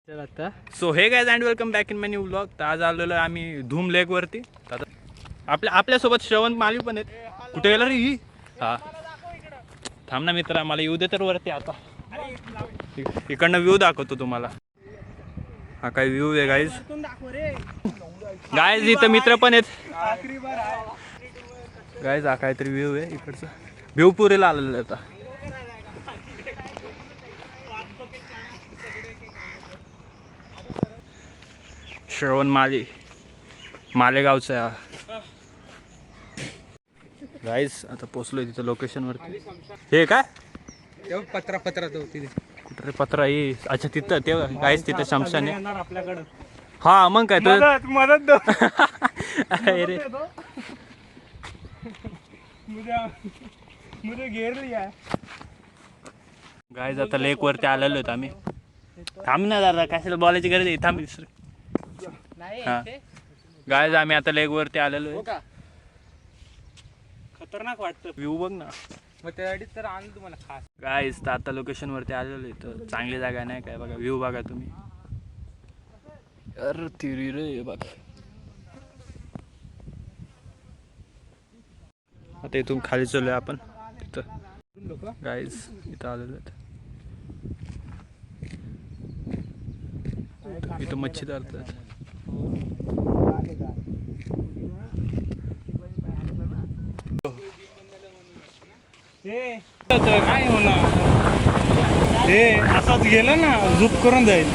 चल आता so hey guys and welcome back in my new vlog. तर आज आलेलो आहे आम्ही धूम लेक वरती. आता आपल्यासोबत श्रवण माली पण आहेत. कुठे गेला रे ही? हा थांब ना मित्र, मला येऊ दे तर वरती. आता इकडनं व्ह्यू दाखवतो तुम्हाला. हा काय व्ह्यू आहे गाईज. गाईज इथं मित्र पण आहेत गाईज. हा काहीतरी व्ह्यू आहे इकडचा. व्ह्यू पुरेला आलेला आता. श्रवण मालेगावचा गाईस. आता पोचलोय तिथं लोकेशन वरती. हे काय पत्रा तो तिथे कुठे रे पत्रा ही? अच्छा तिथं ते गाईस, तिथं शमशान आहे आपल्याकडं. हा मग काय तर मदत दो अरे मुझे घेर लिया. गाईस आता लेक वरती आलेलो आहेत आम्ही. थांब ना दादा, कशाला बोलायची गरज आहे? थांब. हा गाईस आम्ही आता लेक वरती आलेलो आहे. खतरनाक वाटतं व्ह्यू बघ ना. मग त्यासाठी तर आणलं तुम्हाला खास. गाईस तर आता लोकेशन वरती आलेलो आहे. तर चांगली जागा नाही काय बघा. व्ह्यू बघा तुम्ही. अरे तिरी रे बघ. आता इथून खाली चाललोय आपण तिथं. गाईस इथं आलेलो आहेत. इथं मच्छी धरतात. काय होणार हे असंच गेलं ना झुप करून जाईल.